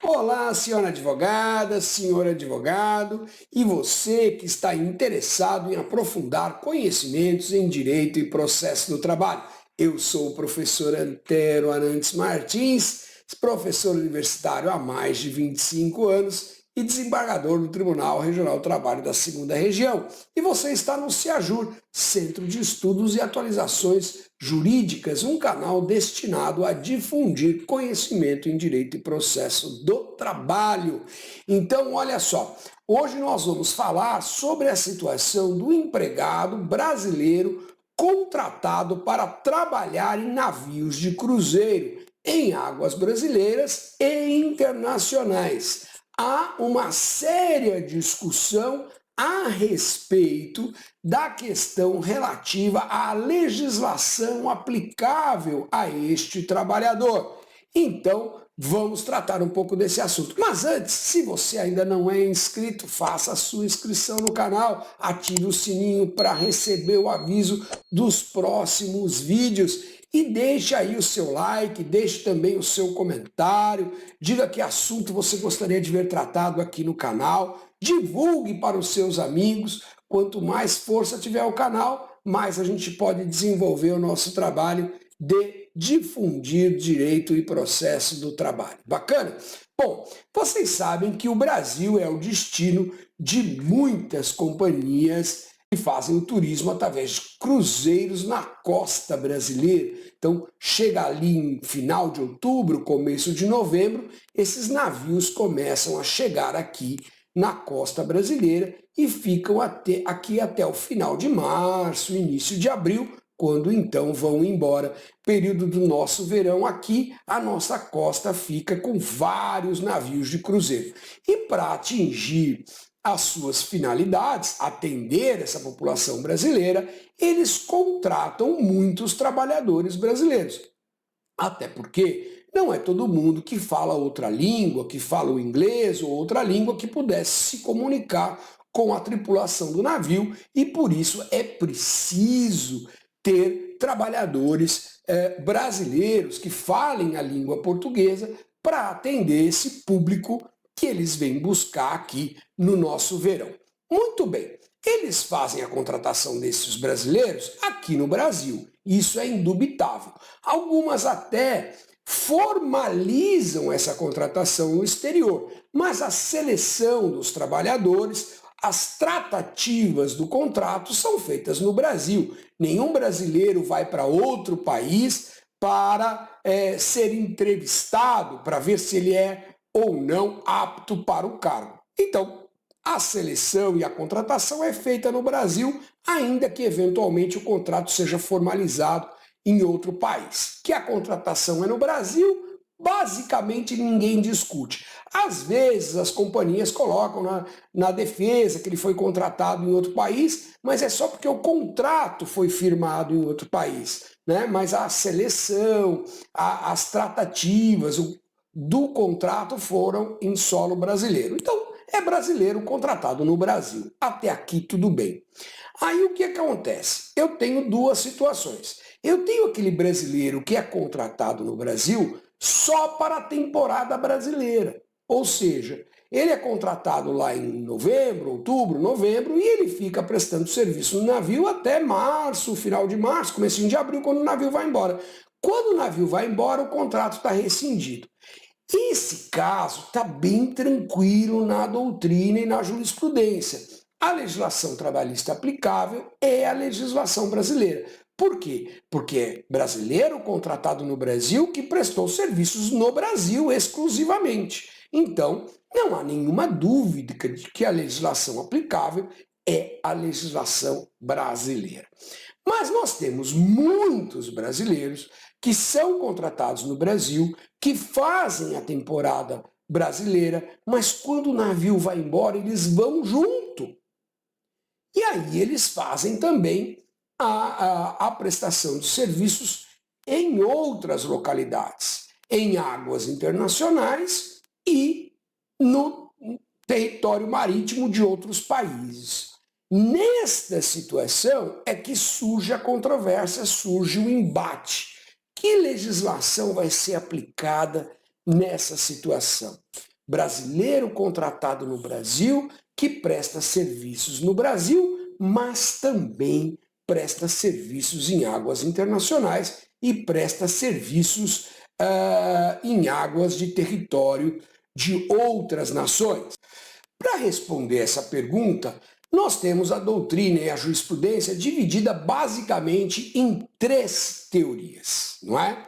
Olá, senhora advogada, senhor advogado, e você que está interessado em aprofundar conhecimentos em direito e processo do trabalho. Eu sou o professor Antero Arantes Martins, professor universitário há mais de 25 anos e desembargador do Tribunal Regional do Trabalho da Segunda Região. E você está no CEAJUR, Centro de Estudos e Atualizações Jurídicas, um canal destinado a difundir conhecimento em direito e processo do trabalho. Então, olha só, hoje nós vamos falar sobre a situação do empregado brasileiro contratado para trabalhar em navios de cruzeiro em águas brasileiras e internacionais. Há uma séria discussão a respeito da questão relativa à legislação aplicável a este trabalhador. Então, vamos tratar um pouco desse assunto. Mas antes, se você ainda não é inscrito, faça a sua inscrição no canal, ative o sininho para receber o aviso dos próximos vídeos e deixe aí o seu like, deixe também o seu comentário, diga que assunto você gostaria de ver tratado aqui no canal, divulgue para os seus amigos. Quanto mais força tiver o canal, mais a gente pode desenvolver o nosso trabalho de difundir direito e processo do trabalho. Bacana? Bom, vocês sabem que o Brasil é o destino de muitas companhias que fazem o turismo através de cruzeiros na costa brasileira. Então, chega ali em final de outubro, começo de novembro, esses navios começam a chegar aqui na costa brasileira e ficam aqui até o final de março, início de abril, quando então vão embora. Período do nosso verão aqui, a nossa costa fica com vários navios de cruzeiro. E para atingir as suas finalidades, atender essa população brasileira, eles contratam muitos trabalhadores brasileiros. Até porque não é todo mundo que fala outra língua, que fala o inglês ou outra língua que pudesse se comunicar com a tripulação do navio, e por isso é preciso ter trabalhadores brasileiros que falem a língua portuguesa para atender esse público que eles vêm buscar aqui no nosso verão. Muito bem, eles fazem a contratação desses brasileiros aqui no Brasil, isso é indubitável. Algumas até formalizam essa contratação no exterior, mas a seleção dos trabalhadores, as tratativas do contrato são feitas no Brasil. Nenhum brasileiro vai para outro país para ser entrevistado, para ver se ele é ou não apto para o cargo. Então, a seleção e a contratação é feita no Brasil, ainda que eventualmente o contrato seja formalizado em outro país. Que a contratação é no Brasil, basicamente ninguém discute. Às vezes as companhias colocam na defesa que ele foi contratado em outro país, mas é só porque o contrato foi firmado em outro país, né? Mas a seleção, as tratativas do contrato foram em solo brasileiro. Então, é brasileiro contratado no Brasil. Até aqui tudo bem. Aí o que acontece? Eu tenho duas situações. Eu tenho aquele brasileiro que é contratado no Brasil só para a temporada brasileira. Ou seja, ele é contratado lá em novembro, outubro, novembro, e ele fica prestando serviço no navio até março, final de março, comecinho de abril, quando o navio vai embora. Quando o navio vai embora, o contrato está rescindido. Esse caso está bem tranquilo na doutrina e na jurisprudência. A legislação trabalhista aplicável é a legislação brasileira. Por quê? Porque é brasileiro contratado no Brasil que prestou serviços no Brasil exclusivamente. Então, não há nenhuma dúvida de que a legislação aplicável é a legislação brasileira. Mas nós temos muitos brasileiros que são contratados no Brasil, que fazem a temporada brasileira, mas quando o navio vai embora, eles vão junto. E aí eles fazem também a prestação de serviços em outras localidades, em águas internacionais e no território marítimo de outros países. Nesta situação é que surge a controvérsia, surge o embate. Que legislação vai ser aplicada nessa situação. Brasileiro contratado no Brasil, que presta serviços no Brasil, mas também presta serviços em águas internacionais e presta serviços em águas de território de outras nações. Para responder essa pergunta, nós temos a doutrina e a jurisprudência dividida basicamente em 3 teorias, não é?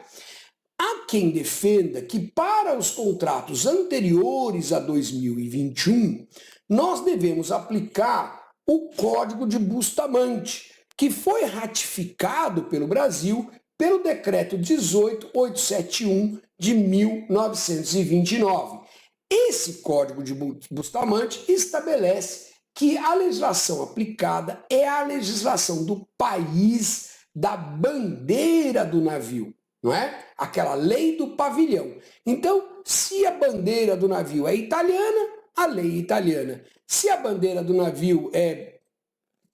Há quem defenda que para os contratos anteriores a 2021, nós devemos aplicar o Código de Bustamante, que foi ratificado pelo Brasil pelo Decreto 18871 de 1929. Esse Código de Bustamante estabelece que a legislação aplicada é a legislação do país da bandeira do navio, não é? Aquela lei do pavilhão. Então, se a bandeira do navio é italiana, a lei é italiana. Se a bandeira do navio é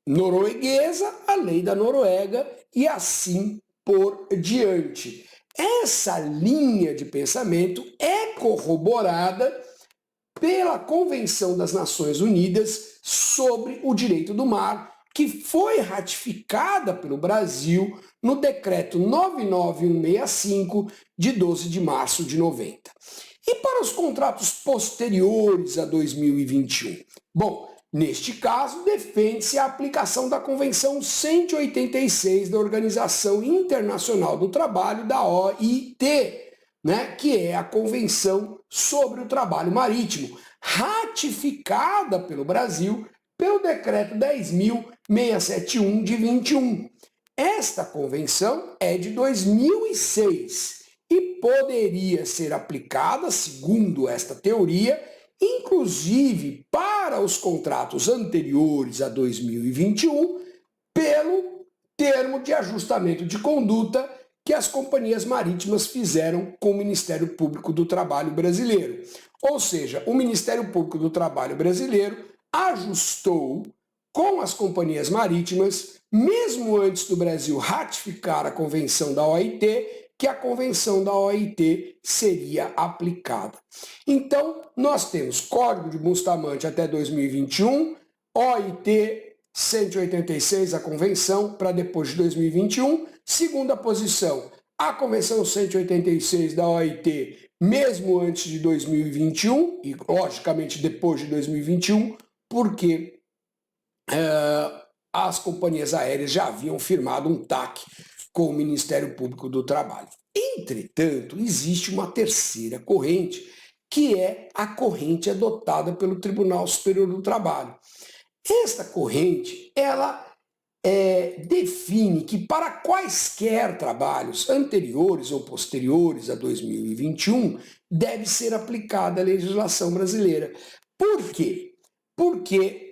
norueguesa, a lei da Noruega e assim por diante. Essa linha de pensamento é corroborada pela Convenção das Nações Unidas sobre o Direito do Mar, que foi ratificada pelo Brasil no Decreto 99165, de 12 de março de 90. E para os contratos posteriores a 2021? Bom, neste caso, defende-se a aplicação da Convenção 186 da Organização Internacional do Trabalho, da OIT, né, que é a Convenção sobre o Trabalho Marítimo, ratificada pelo Brasil pelo Decreto 10.671 de 21. Esta convenção é de 2006 e poderia ser aplicada, segundo esta teoria, inclusive para os contratos anteriores a 2021, pelo termo de ajustamento de conduta que as companhias marítimas fizeram com o Ministério Público do Trabalho brasileiro. Ou seja, o Ministério Público do Trabalho brasileiro ajustou com as companhias marítimas, mesmo antes do Brasil ratificar a convenção da OIT, que a convenção da OIT seria aplicada. Então, nós temos Código de Bustamante até 2021, OIT 186, a convenção, para depois de 2021. Segunda posição, a convenção 186 da OIT, mesmo antes de 2021, e logicamente depois de 2021, porque as companhias aéreas já haviam firmado um TAC com o Ministério Público do Trabalho. Entretanto, existe uma terceira corrente, que é a corrente adotada pelo Tribunal Superior do Trabalho. Esta corrente, ela define que para quaisquer trabalhos anteriores ou posteriores a 2021, deve ser aplicada a legislação brasileira. Por quê? Porque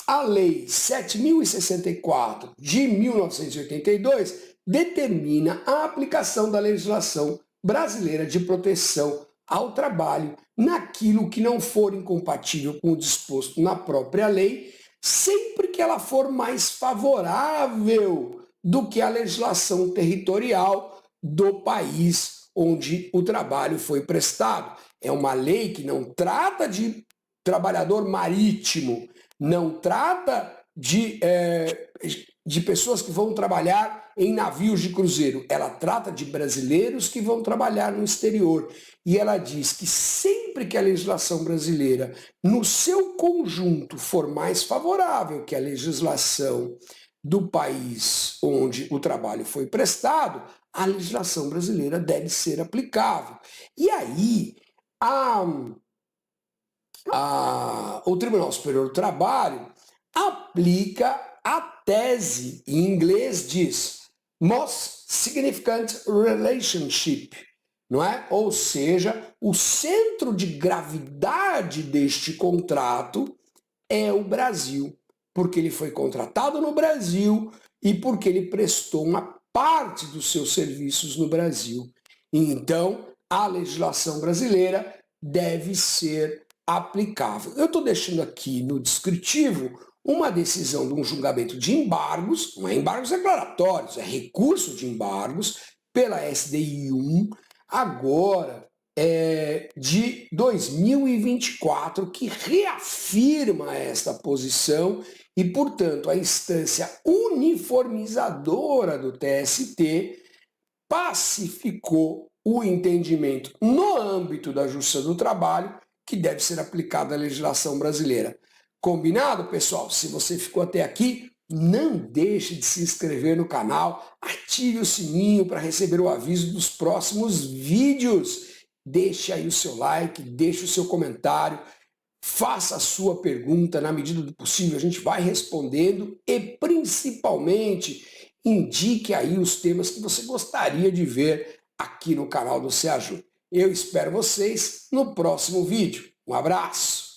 a Lei 7.064 de 1982 determina a aplicação da legislação brasileira de proteção ao trabalho naquilo que não for incompatível com o disposto na própria lei, sempre que ela for mais favorável do que a legislação territorial do país onde o trabalho foi prestado. É uma lei que não trata de trabalhador marítimo, não trata de pessoas que vão trabalhar em navios de cruzeiro. Ela trata de brasileiros que vão trabalhar no exterior. E ela diz que sempre que a legislação brasileira, no seu conjunto, for mais favorável que a legislação do país onde o trabalho foi prestado, a legislação brasileira deve ser aplicável. E aí, o Tribunal Superior do Trabalho aplica a tese, em inglês diz Most Significant Relationship, não é? Ou seja, o centro de gravidade deste contrato é o Brasil, porque ele foi contratado no Brasil e porque ele prestou uma parte dos seus serviços no Brasil. Então, a legislação brasileira deve ser aplicável. Eu estou deixando aqui no descritivo uma decisão de um julgamento de embargos, não é embargos declaratórios, é recurso de embargos, pela SDI 1, agora de 2024 que reafirma esta posição e, portanto, a instância uniformizadora do TST pacificou o entendimento no âmbito da Justiça do Trabalho que deve ser aplicada à legislação brasileira. Combinado, pessoal? Se você ficou até aqui, não deixe de se inscrever no canal, ative o sininho para receber o aviso dos próximos vídeos. Deixe aí o seu like, deixe o seu comentário, faça a sua pergunta na medida do possível, a gente vai respondendo e principalmente indique aí os temas que você gostaria de ver aqui no canal do CEAJU. Eu espero vocês no próximo vídeo. Um abraço!